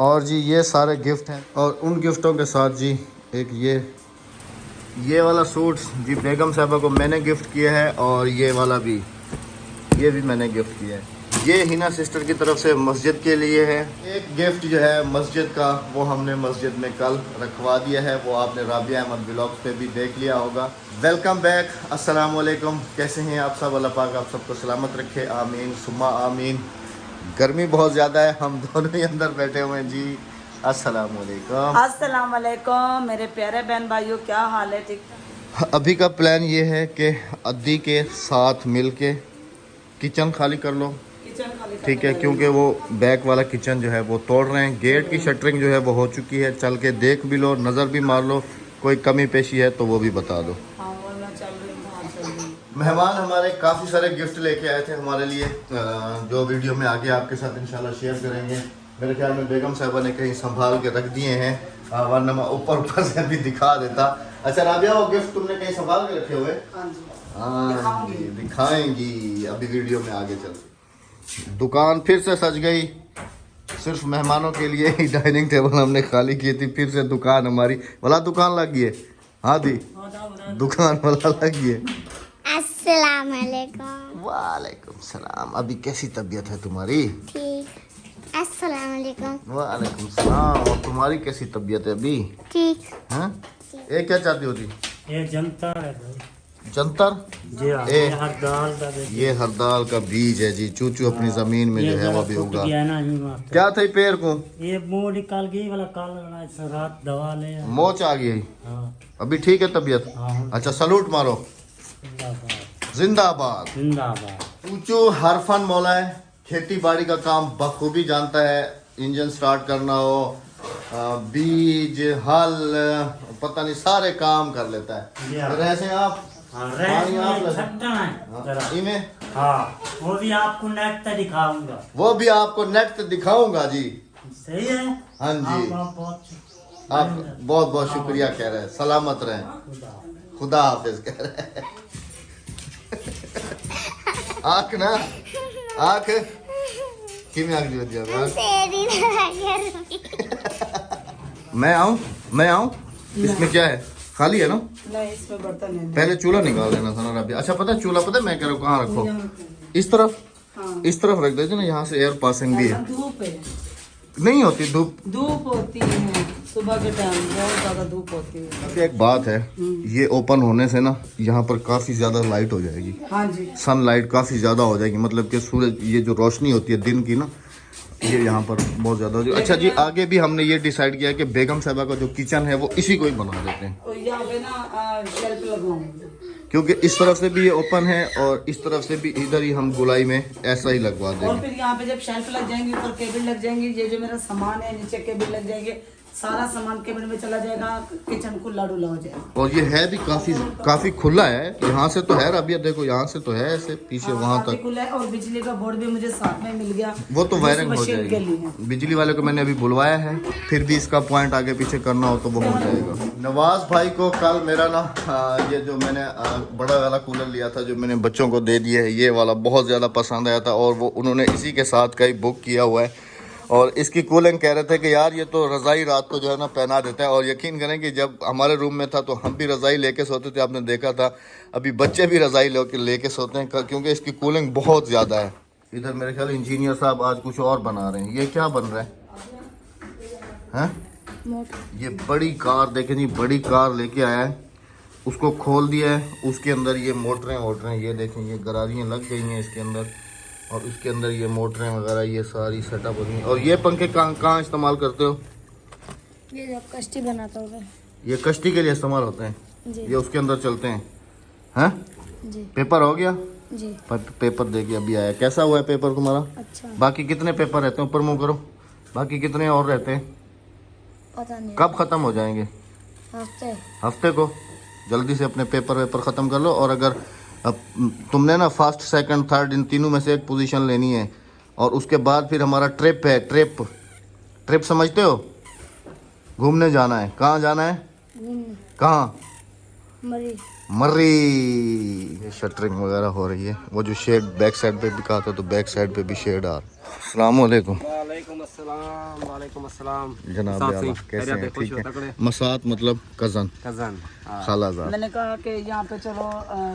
और जी ये सारे गिफ्ट हैं और उन गिफ्टों के साथ जी एक ये वाला सूट जी बेगम साहबा को मैंने गिफ्ट किया है और ये वाला भी, ये भी मैंने गिफ्ट किया है। ये हिना सिस्टर की तरफ से मस्जिद के लिए है। एक गिफ्ट जो है मस्जिद का वो हमने मस्जिद में कल रखवा दिया है, वो आपने राबिया अहमद ब्लॉग्स पे भी देख लिया होगा। वेलकम बैक, अस्सलाम वालेकुम। कैसे हैं आप सब? अल्लाह पाक आप सबको सलामत रखे, आमीन सुम्मा आमीन। गर्मी बहुत ज़्यादा है, हम दोनों ही अंदर बैठे हुए हैं जी। अस्सलाम वालेकुम। अस्सलाम वालेकुम मेरे प्यारे बहन भाइयों, क्या हाल है? ठीक। अभी का प्लान ये है कि अद्दी के साथ मिल के किचन खाली कर लो, किचन खाली ठीक है, क्योंकि वो बैक वाला किचन जो है वो तोड़ रहे हैं। गेट की शटरिंग जो है वो हो चुकी है, चल के देख भी लो, नज़र भी मार लो, कोई कमी पेशी है तो वो भी बता दो। हाँ, वो मैं चल रही हूँ, हाँ, चल रही हूँ। मेहमान हमारे काफ़ी सारे गिफ्ट लेके आए थे हमारे लिए, जो वीडियो में आगे आपके साथ इंशाल्लाह शेयर करेंगे। मेरे ख्याल में बेगम साहबा ने कहीं संभाल के रख दिए हैं, वरना मैं ऊपर से भी दिखा देता। अच्छा राबिया, वो गिफ्ट तुमने कहीं संभाल के रखे हुए? हाँ जी, हाँ जी, दिखाएंगी अभी वीडियो में आगे चलते। दुकान फिर से सज गई, सिर्फ मेहमानों के लिए ही डाइनिंग टेबल हमने खाली की थी। फिर से दुकान हमारी वाला दुकान लग गई है। हाँ दी, दुकान वाला लग गई है। अस्सलाम वालेकुम। वालेकुम सलाम। अभी कैसी तबीयत है तुम्हारी? ठीक। अस्सलाम वालेकुम। वालेकुम सलाम। और तुम्हारी कैसी तबीयत है अभी? ठीक। हाँ, ये क्या चाहती होती? ये जंतर है भाई। जंतर? जी हाँ, ए, ये हरदाल का ये हरदाल का बीज है जी। चूचू अपनी जमीन में जो है वो भी होगा। क्या क्या था पैर को? ये मुंह निकाल गई वाला काला रात दवा ले। मोच आ गई। हाँ, अभी ठीक है तबीयत? हाँ। अच्छा सलूट मारो, जिंदाबाद जिंदाबाद। जिंदाबाद। चूचू हर फन मौला है, खेती बाड़ी का काम बखूबी जानता है। इंजन स्टार्ट करना हो, बीज, हल, पता नहीं सारे काम कर लेता है। Yeah. तो ऐसे आप हाँ, पानी आप रेत में लगा- छट्टा है जरा। इमें हाँ, वो भी आपको नेट पे दिखाऊंगा। वो भी आपको नेट पे दिखाऊंगा जी। सही है। हाँ जी, आप बहुत आप बहुत बहुत शुक्रिया कह रहे हैं। सलामत रहें, खुदा। खुदा हाफिज कह रहे हैं। आँख ना, आँख किमें आँख जो दिया यार? तेरी लगी। मैं आऊं इसमें क्या है? खाली है ना? नहीं, इसमें बर्तन है। पहले चूल्हा निकाल देना था ना राबिया। अच्छा पता है चूल्हा, पता है मैं कह रहा हूँ कहाँ रखो? इस तरफ, हाँ। इस तरफ रख देते ना, यहाँ से एयर पासिंग भी है। धूप है, नहीं होती धूप। धूप होती है सुबह के टाइम, बहुत ज्यादा धूप होती है। एक बात है, ये ओपन होने से ना यहाँ पर काफी ज्यादा लाइट हो जाएगी। हाँ जी, सनलाइट काफी ज्यादा हो जाएगी, मतलब कि सूरज, ये जो रोशनी होती है दिन की ना, ये यहाँ पर बहुत ज्यादा हो जाएगी। अच्छा जी, आगे भी हमने ये डिसाइड किया कि बेगम साहबा का जो किचन है वो इसी को ही बना देते हैं, और यहाँ पे ना शेल्फ लगवाऊंगी। क्योंकि इस तरफ से भी ये ओपन है और इस तरफ से भी, इधर ही हम गोलाई में ऐसा ही लगवा और देंगे। फिर यहाँ पे जब शेल्फ लग जाएंगी, ऊपर केबिल लग जाएंगी, ये जो मेरा सामान है नीचे केबिल लग जाएंगे, सारा सामान केबिल में चला जाएगा, किचन खुला डुला हो जाएगा। और ये है भी काफी खुला है। यहाँ से तो है राबिया, देखो यहाँ से तो है ऐसे पीछे वहां काफी तक। खुला है और बिजली का बोर्ड भी मुझे साथ में मिल गया। वो तो जिस वायरिंग हो मशीन के लिए। जाएगी, बिजली वाले को मैंने अभी बुलवाया है, फिर भी इसका पॉइंट आगे पीछे करना हो तो वो हो जाएगा। नवाज भाई को कल मेरा ना ये जो मैंने बड़ा वाला कूलर लिया था, जो मैंने बच्चों को दे दिया है, ये वाला बहुत ज़्यादा पसंद आया था और वो उन्होंने इसी के साथ का ही बुक किया हुआ है। और इसकी कूलिंग कह रहे थे कि यार ये तो रज़ाई रात को जो है ना पहना देता है। और यकीन करें कि जब हमारे रूम में था तो हम भी रज़ाई लेके सोते थे, आपने देखा था। अभी बच्चे भी रज़ाई लेके सोते हैं क्योंकि इसकी कूलिंग बहुत ज़्यादा है। इधर मेरे ख्याल इंजीनियर साहब आज कुछ और बना रहे हैं। ये क्या बन रहा है? ये बड़ी कार देखें जी, बड़ी कार लेके आया है, उसको खोल दिया है, उसके अंदर ये मोटरें ये देखें, ये गरारियाँ लग गई हैं इसके अंदर, और उसके अंदर ये मोटरें वगैरह ये सारी सेटअप होती हैं। और ये पंखे कहाँ इस्तेमाल करते हो? ये जब कश्ती बनाता होगा। ये कश्ती के लिए इस्तेमाल होते हैं जी। ये उसके अंदर चलते हैं। हैं? जी पेपर हो गया? जी। पेपर देखिए अभी आया। कैसा हुआ है पेपर तुम्हारा? अच्छा, बाकी कितने पेपर रहते हैं? ऊपर मुँह करो। बाकी कितने और रहते हैं? पता नहीं। कब ख़त्म हो जाएंगे? हफ्ते को। जल्दी से अपने पेपर ख़त्म कर लो। और अगर अब तुमने ना फर्स्ट सेकंड थर्ड इन तीनों में से एक पोजीशन लेनी है, और उसके बाद फिर हमारा ट्रिप है। ट्रिप समझते हो? घूमने जाना है। कहाँ जाना है? घूमने। कहाँ? मरी। मर्री ये शटरिंग वगैरह हो रही है। वो जो शेड बैक साइड पे भी कहा था तो बैक साइड पे भी शेड आ रहा। अस्सलाम वालेकुम। वालेकुम अस्सलाम। जनाब आला कैसे हैं? ठीक है। मसात मतलब कज़न खालाजाद। मैंने कहा कि यहाँ पे चलो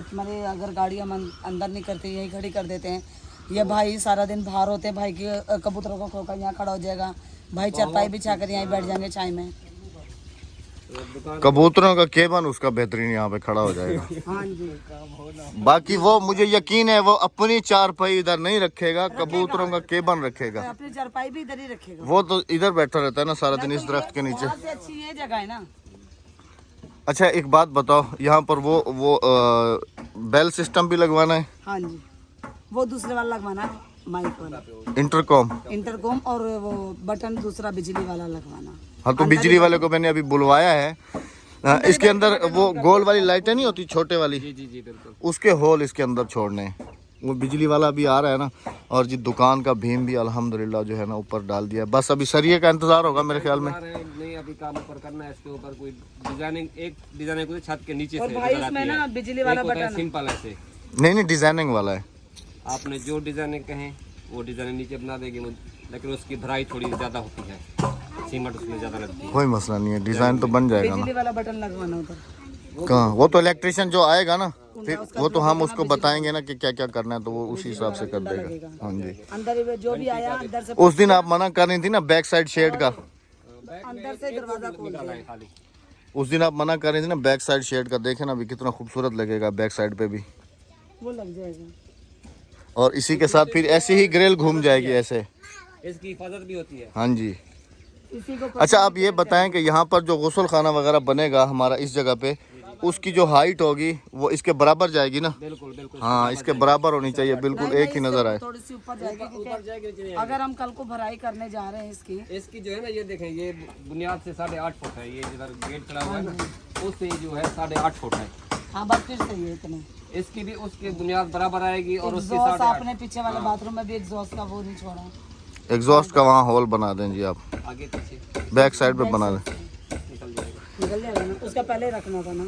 तुम्हारी अगर गाड़ी हम अंदर नहीं करते यहीं खड़ी कर देते हैं। ये भाई सारा दिन बाहर होते हैं, भाई के कबूतरों को खोकर यहाँ खड़ा हो जाएगा, भाई चारपाई बिछा कर यहीं बैठ जाएंगे चाय में। कबूतरों का केबन उसका बेहतरीन यहाँ पे खड़ा हो जाएगा। हाँ जी। बाकी वो मुझे यकीन है वो अपनी चारपाई इधर नहीं रखेगा, कबूतरों का केबन रखेगा। अपनी चारपाई भी इधर ही रखेगा। वो तो इधर बैठा रहता है ना सारा दिन इस दरख्त के नीचे। सबसे अच्छी ये जगह है ना। अच्छा एक बात बताओ, यहाँ पर वो बेल सिस्टम भी लगवाना है? हाँ जी, वो दूसरे वाला लगवाना है, माइक वाला, इंटरकॉम और वो बटन दूसरा बिजली वाला लगवाना। हाँ तो बिजली वाले को मैंने अभी बुलवाया है। इसके अंदर वो गोल वाली लाइटें नहीं होती छोटे वाली, जी बिल्कुल, उसके होल इसके अंदर छोड़ने हैं। वो बिजली वाला भी आ रहा है ना। और जी दुकान का भीम भी अल्हम्दुलिल्लाह जो है ना ऊपर डाल दिया है। बस अभी सरिये का इंतजार होगा मेरे ख्याल में। नहीं अभी काम ऊपर करना है, इसके ऊपर कोई डिजाइनिंग, एक डिजाइनिंग को छत के नीचे और से भाई इसमें ना बिजली वाला बटन सिंपल ऐसे। नहीं डिजाइनिंग वाला है। आपने जो डिजाइनिंग कहें वो डिजाइनिंग नीचे बना देगी, लेकिन उसकी भराई थोड़ी ज्यादा होती है, सीमेंट उसमें ज्यादा लगती है। कोई मसला नहीं है, डिजाइन तो बन जाएगा ना। बिजली वाला बटन लगवाना उधर। कहाँ? वो तो इलेक्ट्रिशियन जो आएगा ना फिर वो तो हम उसको बताएंगे ना कि क्या क्या करना है, तो वो उसी हिसाब से कर देगा। हाँ जी। अंदर जो भी आया अंदर से, उस दिन आप मना कर रही थी ना बैक साइड शेड का, अंदर से दरवाजा खोल दिया। उस दिन आप मना कर रही थी ना बैक साइड शेड का। देखे ना अभी कितना खूबसूरत लगेगा बैक साइड पे भी, वो लग जाएगा। और इसी के साथ फिर ऐसे ही ग्रिल घूम जाएगी ऐसे, इसकी हिफाजत भी होती है। हाँ जी। इसी को अच्छा आप ये बताएं कि यहाँ पर जो गुस्ल खाना वगैरह बनेगा हमारा इस जगह पे, उसकी जो हाइट होगी वो इसके बराबर जाएगी ना? बिल्कुल बिल्कुल। हाँ इसके बराबर होनी चाहिए, बिल्कुल एक ही नजर आए। थोड़ी सी ऊपर जाएगी, क्योंकि अगर हम कल को भराई करने जा रहे हैं इसकी जो है ना, ये देखें, ये बुनियाद से 8.5 फुट है। ये जिधर गेट खड़ा हुआ है ना, उससे जो है 8.5 फुट है। हाँ बस फिर सही है इतने। इसकी भी उसकी बुनियाद बराबर आएगी। और उसके एग्जॉस्ट आपने पीछे वाले बाथरूम में भी एग्जॉस्ट का वो नहीं छोड़ा। एग्जॉस्ट का वहाँ होल बना दें जी आप, आगे पीछे बैक साइड पे बना दें। निकल जाएगा। ना, उसका पहले रखना था ना।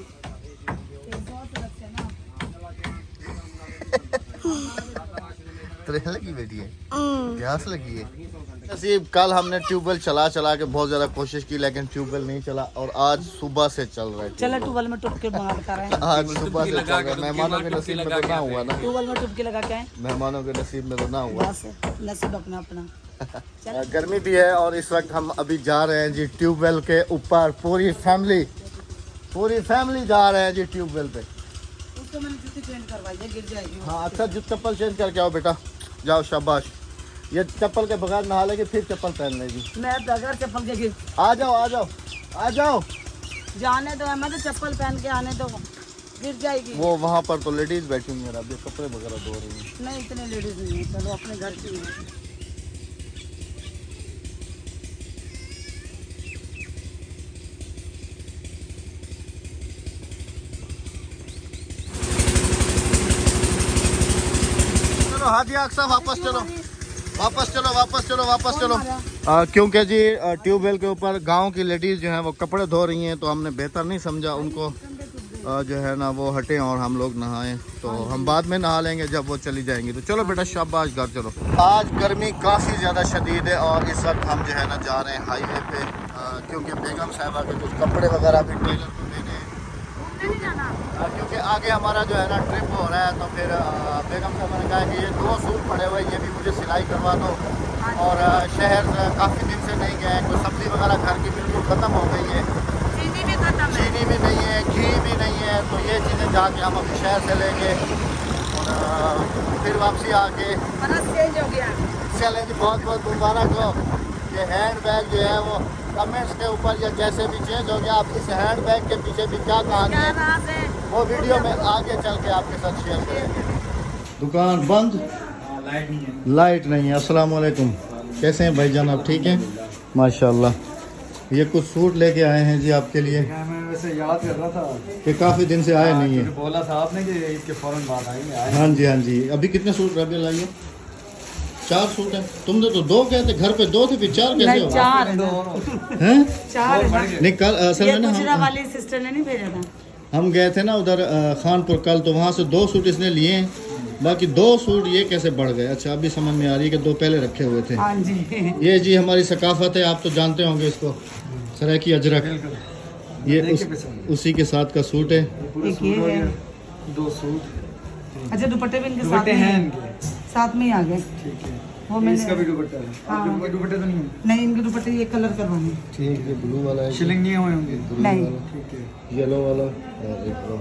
लगी बेटी है, प्यास लगी है। नसीब कल हमने ट्यूबवेल चला के बहुत ज्यादा कोशिश की, लेकिन ट्यूबवेल नहीं चला, और आज सुबह से चल रहा है। चलो ट्यूबवेल में टुपके बाहर कर रहे हैं। आज सुबह से चल रहा है। मेहमानों के नसीब में तो ना हुआ ना, ट्यूबवेल में टुपके लगा के आए, मेहमानों के नसीब में तो ना हुआ। बस नसीब अपना अपना। गर्मी भी है और इस वक्त हम अभी जा रहे हैं जी ट्यूबवेल के ऊपर। पूरी फैमिली जा रहे हैं जी ट्यूबवेल पे। उसको मैंने जूती चेंज करवाई है, गिर जाएगी। हाँ अच्छा चप्पल चेंज करके आओ बेटा, जाओ शाबाश। ये चप्पल के बगैर नहा लेगी फिर चप्पल पहन लेगी। मैं बगैर चप्पल के गिर। आ जाओ जाने दो, मैं तो चप्पल पहन के आने दो, गिर जाएगी। वो वहाँ पर तो लेडीज बैठी हुई है, अब ये कपड़े वगैरह धो रही हैं। नहीं इतने लेडीज नहीं है, चलो अपने घर की है। चलो हादिया अक्सा वापस चलो। क्योंकि जी ट्यूबवेल के ऊपर गांव की लेडीज जो हैं वो कपड़े धो रही हैं, तो हमने बेहतर नहीं समझा उनको जो है ना वो हटें और हम लोग नहाएं। तो हम बाद में नहा लेंगे जब वो चली जाएंगी। तो चलो बेटा शाबाश घर चलो। आज गर्मी काफ़ी ज़्यादा शदीद है और इस वक्त हम जो है ना जा रहे हैं हाईवे पे, क्योंकि बेगम साहबा के कुछ कपड़े वगैरह भी टेलर को देने हैं, क्योंकि आगे हमारा जो है ना ट्रिप हो रहा है। तो फिर बेगम साहबा ने कहा कि ये 2 सूट पड़े हुए ये भी मुझे सिलाई करवा दो। और शहर काफ़ी दिन से नहीं गए, तो सब्ज़ी वगैरह घर की बिल्कुल ख़त्म हो गई है, चीनी भी नहीं है, घी भी नहीं है। तो ये चीज़ें जाके हम अपने शहर से लेंगे और फिर वापसी आके चेंज हो गया। चलें जी। बहुत बहुत मुबारक हो। ये हैंड बैग जो है वो कमेंट्स के ऊपर या जैसे भी चेंज हो गया, आप इस हैंड बैग के पीछे भी क्या कहानी है वो वीडियो में आगे चल के आपके साथ शेयर करेंगे। दुकान बंद, लाइट नहीं है। अस्सलाम वालेकुम, कैसे हैं भाईजान आप? ठीक हैं माशाल्लाह। ये कुछ सूट लेके आए हैं जी आपके लिए। मैं वैसे याद कर रहा था कि काफ़ी दिन से आए नहीं है। बोला था आपने कि इसके फौरन बाद आएंगे। हाँ जी। अभी कितने सूट रबी लाइए? 4 सूट हैं। तुमने तो 2 कहते, घर पे 2 थे, फिर 4 कैसे हो? 4 हैं? 4 नहीं कल असल में ना दूसरा वाली सिस्टर ने नहीं भेजा था। हम गए थे ना उधर खानपुर कल, तो वहाँ से 2 सूट इसने लिए हैं, बाकी 2 सूट ये कैसे बढ़ गए। अच्छा अभी समझ में आ रही है कि 2 पहले रखे हुए थे। हाँ जी। ये जी हमारी सकाफत है, आप तो जानते होंगे इसको, सरायकी अजरक। ये उसी के साथ का सूट है। एक ये है। 2 सूट। अच्छा दुपट्टे भी इनके साथ दुपट्टे में हैं हैं? इनके। साथ में ही आ गए। ठीक है। वो ये इसका मैंने भी दुपट्टा है। हाँ। आपके दुपट्टे तो नहीं है? नहीं, इनके दुपट्टे ये कलर करवाने। ठीक है, ब्लू वाला है, शिलिंग नहीं हुए होंगे? नहीं। ठीक है। येलो वाला और एक वो।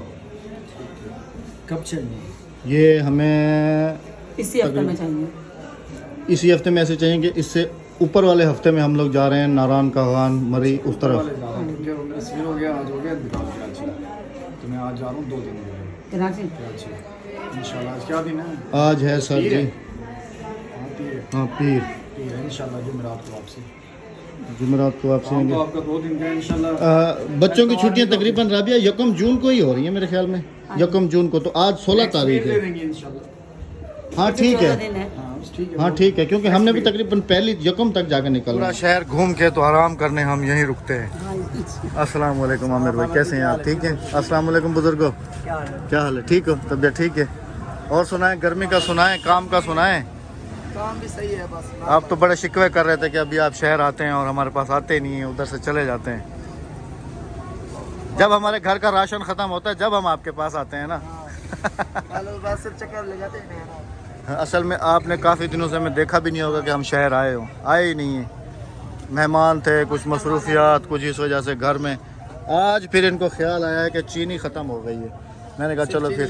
कब चाहिए? ये हमें इसी हफ्ते में चाहिए। इसी हफ्ते में ऐसे चाहिए कि इससे ऊपर वाले हफ्ते में हम लोग जा रहे हैं नारायण कागान मरी उस तरफ। क्योंकि वो मेरा सिविल हो गया, आज हो गया कराची। तो मैं आज जा रहा हूँ 2 दिन के लिए कराची। कराची इंशाल्लाह। आज क्या दिन है? आज है सर जी, हाँ पीर है। हाँ पीर पीर है इंशाल्लाह। जुमेरात को वापसी। जुमेरात को वापसी हाँ, होंगे। तो आपका 2 दिन का इंशाल्लाह। बच्चों की छुट्टियां तकरीबन राबिया 1 जून को ही हो रही है मेरे ख्याल में, 1 जून को। तो आज 16 तारीख ले है। देंगे इंशाल्लाह। हाँ ठीक है, दिन है। हाँ बस ठीक है। हाँ ठीक है, क्योंकि हमने भी तकरीबन पहली 1 तक जाकर निकल पूरा शहर घूम के तो आराम करने हम यहीं रुकते हैं। अस्सलाम वालेकुम आमिर भाई, कैसे हैं आप? ठीक है। अस्सलाम वालेकुम बुजुर्गो, क्या हाल है? ठीक हो? तबीयत ठीक है? और सुनाएं, गर्मी का सुनाएं, काम का सुनाएं। काम भी सही है बस। आप तो बड़े शिकवे कर रहे थे कि अभी आप शहर आते हैं और हमारे पास आते ही नहीं हैं, उधर से चले जाते हैं। जब हमारे घर का राशन ख़त्म होता है जब हम आपके पास आते हैं ना। चक्कर ले जाते हैं। असल में आपने काफ़ी दिनों से हमें देखा भी नहीं होगा कि हम शहर आए हों, आए ही नहीं हैं। मेहमान थे, कुछ मसरूफियात, कुछ इस वजह से घर में। आज फिर इनको ख्याल आया है कि चीनी ख़त्म हो गई है। मैंने कहा चलो फिर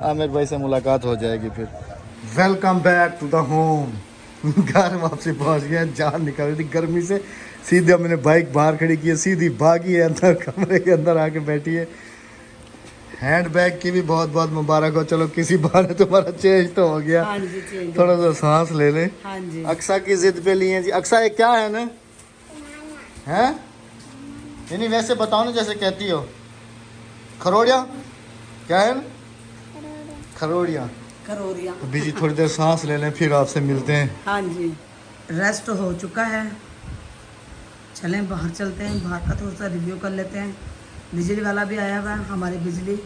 आमिर भाई से मुलाकात हो जाएगी फिर। Welcome back to the home. घर वापसी पहुंच गए, जान निकल रही थी गर्मी से। सीधे मैंने बाइक बाहर खड़ी की है, सीधी भागी है अंदर, कमरे के अंदर आके बैठी है। हैंड बैग की भी बहुत बहुत मुबारक हो। चलो किसी बहाने तुम्हारा चेंज तो हो गया, हाँ जी चेंज। थोड़ा सा सांस ले ले। हाँ जी। अक्सा की जिद पे लिए जी। अक्सा ये क्या है ना, हैं? यानी वैसे बताओ ना जैसे कहती हो। खरोड़िया क्या है ना? खरोड़िया। करोरिया। अभी जी थोड़ी देर सांस ले लें, फिर आपसे मिलते हैं। हाँ जी, रेस्ट हो चुका है। चलें बाहर चलते हैं, बाहर का थोड़ा सा रिव्यू कर लेते हैं। बिजली वाला भी आया हुआ है, हमारी बिजली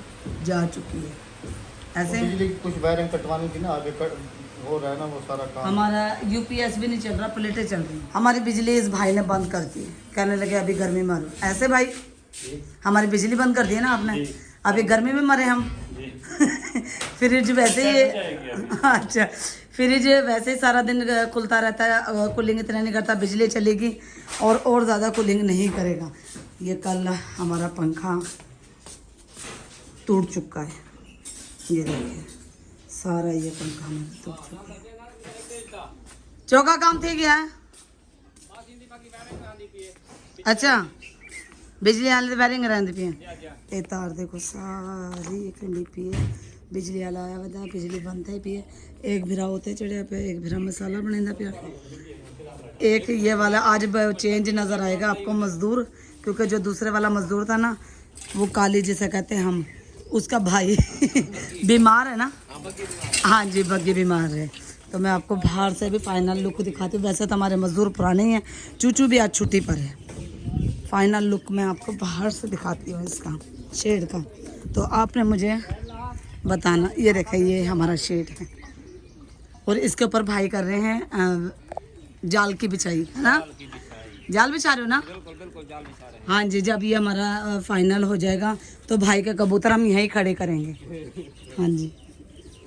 जा चुकी है। ऐसे बिजली कुछ वायरिंग कटवानी थी ना, आगे हो रहा है ना वो सारा काम। हमारा यूपीएस भी नहीं चल रहा, प्लेटें चल रही हैं। हमारी बिजली इस भाई ने बंद कर दी है, कहने लगे अभी गर्मी में मरो। ऐसे भाई हमारी बिजली बंद कर दी है ना आपने, अभी गर्मी में मरे हम। फ्रिज वैसे ही अच्छा, फ्रिज वैसे ही सारा दिन खुलता रहता है, कूलिंग इतना नहीं करता। बिजली चलेगी और ज़्यादा कूलिंग नहीं करेगा। ये कल हमारा पंखा टूट चुका है, ये देखिए सारा ये पंखा हमारा टूट चुका है। चौका काम थी गया है। अच्छा बिजली वाले वायरिंग रहती पी ये तार देखो सारी एक पी है। बिजली वाला आया हुआ बिजली बंद है पी है। एक भिरा होते चढ़िया पे, एक भिरा मसाला बनेंदा पिया। एक ये वाला आज चेंज नज़र आएगा आपको मज़दूर, क्योंकि जो दूसरे वाला मज़दूर था ना वो काली जिसे कहते हैं हम, उसका भाई बीमार है ना। हाँ जी बग्गी बीमार है, तो मैं आपको बाहर से भी फाइनल लुक दिखाती हूँ। वैसे तो हमारे मज़दूर पुराने ही हैं, चूचू भी आज छुट्टी पर है। फाइनल लुक मैं आपको बाहर से दिखाती हूँ इसका शेड का, तो आपने मुझे बताना। ये देखें ये हमारा शेड है और इसके ऊपर भाई कर रहे हैं जाल की बिछाई, है ना? जाल बिछा रहे हो ना? हाँ जी, जब ये हमारा फाइनल हो जाएगा तो भाई के कबूतर हम यहीं खड़े करेंगे। हाँ जी,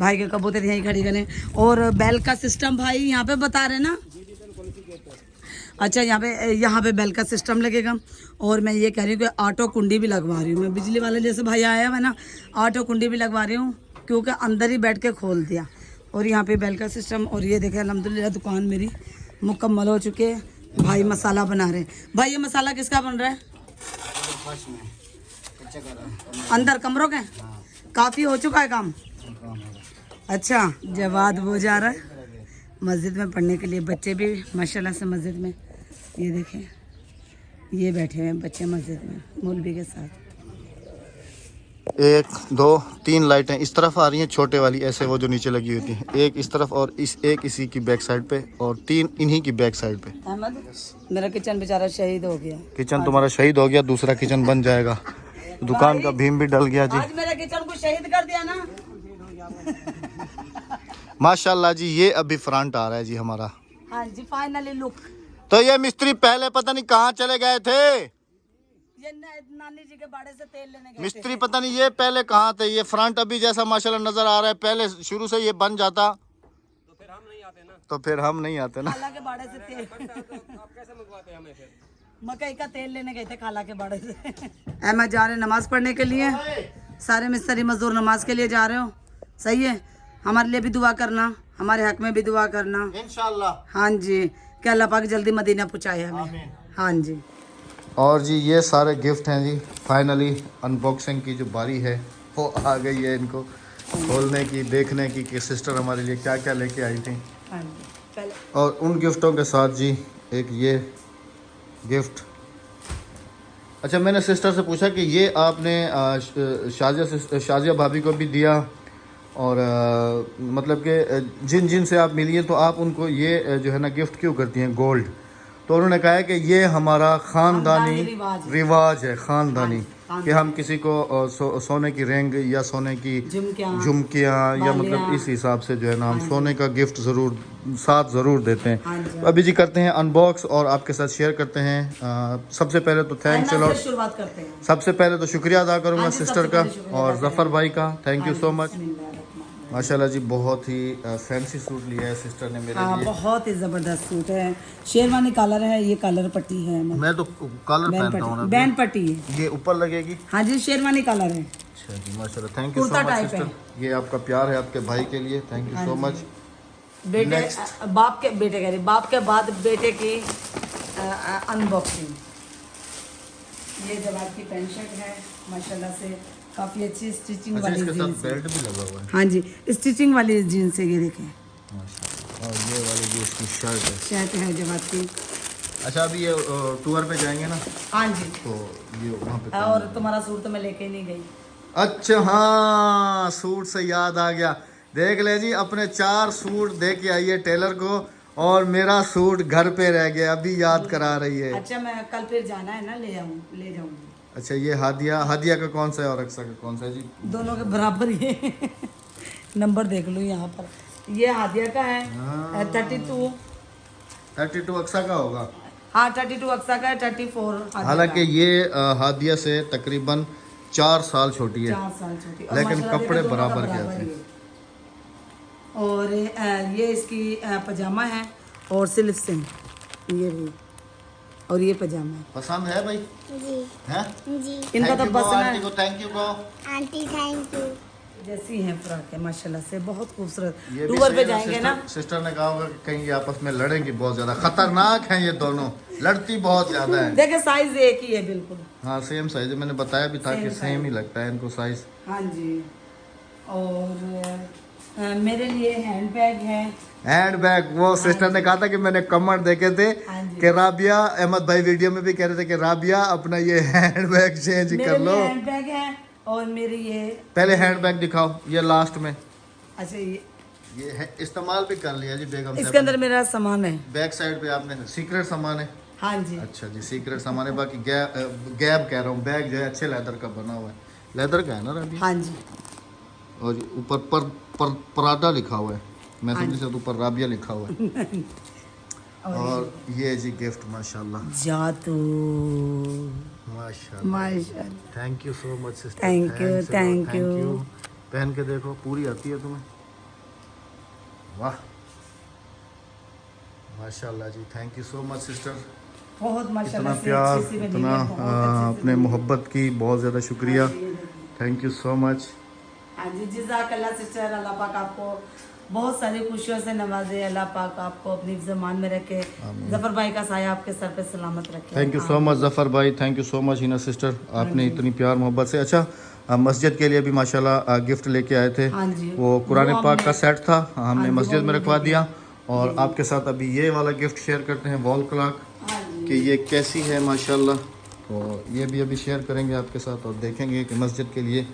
भाई के कबूतर यहीं खड़े करें। और बेल का सिस्टम भाई यहाँ पे बता रहे ना? अच्छा, यहाँ पे बेल का सिस्टम लगेगा। और मैं ये कह रही हूँ कि ऑटो कुंडी भी लगवा रही हूँ मैं। बिजली वाले जैसे भाई आया है ना, ऑटो कुंडी भी लगवा रही हूँ, क्योंकि अंदर ही बैठ के खोल दिया। और यहाँ पे बेल का सिस्टम। और ये देखें अल्हम्दुलिल्लाह दुकान मेरी मुकम्मल हो चुकी है। भाई मसाला बना रहे हैं। भाई ये मसाला किसका बन रहा है? अंदर कमरों के काफ़ी हो चुका है काम। अच्छा, जवाद वो जा रहा है मस्जिद में पढ़ने के लिए। बच्चे भी माशाल्लाह से मस्जिद में, ये देखें ये बैठे हुए हैं बच्चे मस्जिद में मौलवी के साथ। 1 2 3 लाइटें इस तरफ आ रही हैं, छोटे वाली ऐसे वो जो नीचे लगी होती हैं, एक इस तरफ और एक इसी की बैक साइड पे और 3 इन्हीं की बैक साइड पे। अहमद मेरा किचन बेचारा शहीद हो गया। किचन तुम्हारा शहीद हो गया, दूसरा किचन बन जाएगा। दुकान का भीम भी डल गया जी। आज मेरे किचन को शहीद कर दिया ना। माशाल्लाह जी, ये अभी फ्रंट आ रहा है जी हमारा। हाँ जी, फाइनली लुक। तो ये मिस्त्री पहले पता नहीं कहाँ चले गए थे, ये नानी जी के बाड़े से तेल लेने गए मिस्त्री पता नहीं ये पहले कहाँ थे। ये फ्रंट अभी जैसा माशाल्लाह नजर आ रहा है, पहले शुरू से ये बन जाता तो फिर हम नहीं आते ना। तो फिर हम नहीं आते ना। खाला के बाड़े से तेल। आप कैसे मंगवाते हमें फिर? मकई का तेल लेने गए थे खाला के बाड़े से। अहमद जा रहे हैं नमाज पढ़ने के लिए। सारे मिस्त्री मजदूर नमाज के लिए जा रहे हो, सही है। हमारे लिए भी दुआ करना, हमारे हक में भी दुआ करना इंशाल्लाह। हाँ जी, कि अल्लाह पाक जल्दी मदीना पहुँचाए हमें। हाँ जी। और जी ये सारे गिफ्ट हैं जी। फाइनली अनबॉक्सिंग की जो बारी है वो आ गई है, इनको खोलने की, देखने की कि सिस्टर हमारे लिए क्या क्या लेके आई थी। हाँ जी, पहले और उन गिफ्टों के साथ जी एक ये गिफ्ट। अच्छा, मैंने सिस्टर से पूछा कि ये आपने शाजिया भाभी को भी दिया, और मतलब कि जिन जिन से आप मिली हैं तो आप उनको ये जो है ना गिफ्ट क्यों करती हैं गोल्ड। तो उन्होंने कहा है कि ये हमारा ख़ानदानी रिवाज है, ख़ानदानी, कि हम किसी को सोने की रिंग या सोने की झुमकियाँ या मतलब इस हिसाब से जो है ना हम सोने का गिफ्ट ज़रूर साथ ज़रूर देते हैं। तो अभी जी करते हैं अनबॉक्स और आपके साथ शेयर करते हैं। सबसे पहले तो थैंक्स लॉट, शुरुआत करते हैं। सबसे पहले तो शुक्रिया अदा करूँगा सिस्टर का और जफ़र भाई का, थैंक यू सो मच। माशाल्लाह जी, बहुत ही फैंसी सूट लिया है सिस्टर ने मेरे लिए। बहुत ही ज़बरदस्त सूट है, शेरवानी कलर है, ये कलर पट्टी है। मैं तो कलर पहनता हूँ ना, बैंड पट्टी है, ये ऊपर लगेगी। हाँ जी, शेरवानी कलर है। अच्छा जी, माशाल्लाह, thank you so much sister. ये आपका प्यार है आपके भाई के लिए, थैंक यू सो मच। बेटे बाप के बेटे कह रही, बाप के बाद बेटे की अनबॉक्सिंग। ये जवाब की पेंट शर्ट है, माशाल्लाह से काफ़ी अच्छी स्टिचिंग वाली इसके साथ जीन्स है। बेल्ट भी लगा हुआ है। हाँ जी, स्टिचिंग वाली जीन्स है, ये देखें। माशाल्लाह। और ये वाली जो इसकी शर्ट है, शर्ट है जवाब की। अच्छा अभी ये टूर पे जाएंगे ना, हाँ जी, तो ये वहाँ पे और तुम्हारा सूट तो मैं लेके नहीं गई। अच्छा हाँ, सूट से याद आ गया, देख ले जी, अपने 4 सूट दे के आई है टेलर को और मेरा सूट घर पे रह गया, अभी याद करा रही है। अच्छा, मैं कल फिर जाना है ना, ले जाऊंगी। अच्छा, ये हादिया का कौन सा है और अक्सा का कौन सा है जी? दोनों के बराबर ही है। नंबर देख लो यहाँ पर, ये हादिया का है 32 अक्सा का होगा। हाँ 32 अक्सा का है, 34 हालांकि ये हादिया से तकरीबन 4 साल छोटी है, 4 साल छोटी, और लेकिन माशाल्लाह कपड़े देखो, दोनों का बराबर के बराबर आते ही हैं। है। और ये इसकी पजामा है और सिल्क से ये भी, और ये पजामा है। पसंद है भाई? जी है? जी इनका तो पसंद आंटी है, को थैंक यू कहो। Aunty thank you. जैसी है फ्रॉक है माशाल्लाह से, बहुत खूबसूरत। ये भी टूर सही पे है, जाएंगे ना, सिस्टर ने कहा होगा कि कहीं ये आपस में लड़ेंगी, बहुत ज्यादा खतरनाक हैं ये दोनों, लड़ती बहुत ज्यादा है। देखे साइज एक ही है बिल्कुल। हाँ सेम साइज है, मैंने बताया भी था कि सेम ही लगता है इनको साइज। हाँ जी, और मेरे लिए हैंड बैग है। हैंड बैग, वो सिस्टर ने कहा था कि मैंने कमेंट देखे थे हाँ जी। कि राबिया, अहमद भाई वीडियो में भी कह रहे थे कि राबिया अपना ये हैंड बैग चेंज मेरे कर लो। लिए हैंड बैग है और मेरे ये पहले हैंड बैग दिखाओ, ये लास्ट में। अच्छा, ये है, इस्तेमाल भी कर लिया जी बेगम इसके साहब अंदर मेरा सामान है। ने। बैक साइड पे आपने सीक्रेट सामान है। हाँ जी, अच्छा जी, सीक्रेट सामान है। बाकी गैप कह रहा हूँ, बैग जो है अच्छे लेदर का बना हुआ है, लेदर का है ना राबिया? हाँ जी, और ये ऊपर पराडा लिखा हुआ है, मैं समझी से ऊपर राबिया लिखा हुआ है। और ये जी गिफ्ट, माशाल्लाह जादू, माशाल्लाह, माशाल्लाह। Thank you so much sister, Thank you. पहन के देखो, पूरी आती है तुम्हें, वाह माशाल्लाह जी, thank you so much sister. बहुत इतना माशाल्लाह से प्यार, अच्छी सी बनी इतना है, बहुत अच्छी सी अपने बनी है। मोहब्बत की बहुत ज़्यादा शुक्रिया, थैंक यू सो मच। हाँ जी, जज़ाकल्लाह सिस्टर, अल्लाह पाक आपको बहुत सारी खुशियों से नवाजे, अल्लाह पाक आपको अपनी ज़मान में रखे, जफर भाई का साया आपके सर पे सलामत रखे। Thank you so much Zafar bhai, thank you so much Hina sister, आपने इतनी प्यार मोहब्बत से। अच्छा, मस्जिद के लिए भी माशाल्लाह गिफ्ट लेके आए थे, हाँ जी, वो कुरान वो पाक का हमने- सेट था, हमने हाँ जी, मस्जिद वो में हमने रखवा दे दिया। और आपके साथ अभी ये वाला गिफ्ट शेयर करते हैं, वॉल क्लॉक, हाँ जी, कि ये कैसी है माशाल्लाह। तो ये भी अभी शेयर करेंगे आपके साथ और देखेंगे कि मस्जिद के लिए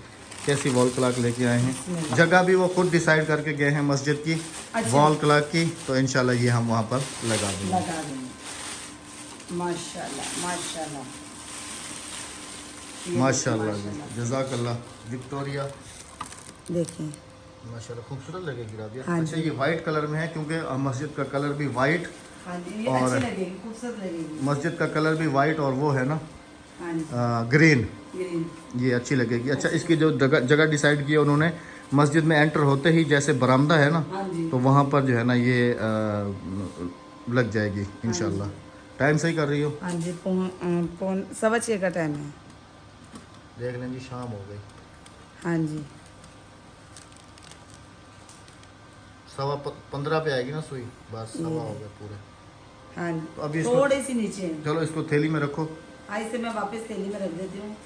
कैसी वॉल क्लॉक लेके आए हैं। जगह भी वो खुद डिसाइड करके गए हैं मस्जिद की, वॉल क्लॉक की, तो इंशाल्लाह ये हम वहाँ पर लगा देंगे। लगा देंगे। माशाल्लाह माशाल्लाह। माशाल्लाह जी, जज़ाकल्लाह। विक्टोरिया देखिए माशाल्लाह खूबसूरत लगेगी राबिया। हाँ अच्छा ये वाइट कलर में है क्योंकि मस्जिद का कलर भी वाइट, हाँ जी, ये और- अच्छी लगेगी, खूबसूरत लगेगी। मस्जिद का कलर भी वाइट और वो है ना हाँ जी, ग्रीन, ग्रीन। ये अच्छी लगेगी। अच्छा इसकी जो जगह डिसाइड की है उन्होंने, मस्जिद में एंटर होते ही जैसे बरामदा है ना, हाँ जी, तो वहाँ पर जो है ना ये लग जाएगी इंशाल्लाह। टाइम सही कर रही हो? हाँ जी, पौन 6:15 का टाइम है। देख लें जी, शाम हो गई। हाँ जी, 15:15 पे आएगी ना सुई, बस 15 हो गए पूरे। हाँ तो अभी जी, इसको- थोड़ी सी नीचे है। चलो इसको थैली में रखो। हाँ, इसे मैं वापस थैली में रख देती हूँ।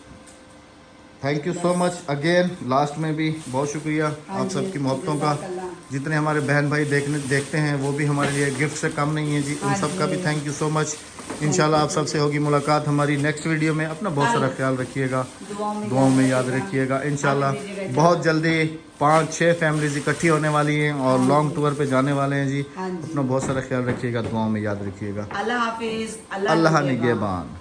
Thank you so much again. Last में भी बहुत शुक्रिया हाँ आप जी, सबकी मोहब्बतों का। जज़ाकल्लाह। जितने हमारे बहन भाई देखते हैं वो भी हमारे लिए गिफ्ट से कम नहीं है जी। उन हाँ सब का भी जी। Thank you so much. इंशाल्लाह आप सबसे होगी मुलाकात हमारी नेक्स्ट वीडियो में। अपना बहुत सारा ख्याल रखिएगा, दुआओं में याद रखिएगा। इंशाल्लाह बहुत जल्दी 5-6 फैमिलीज इकट्ठी होने वाली हैं और लॉन्ग टूर पे जाने वाले हैं जी। हाँ जी। अपना बहुत सारा ख्याल रखिएगा, दुआओं में याद रखिएगा। अल्लाह हाफिज, अल्लाह निगहबान।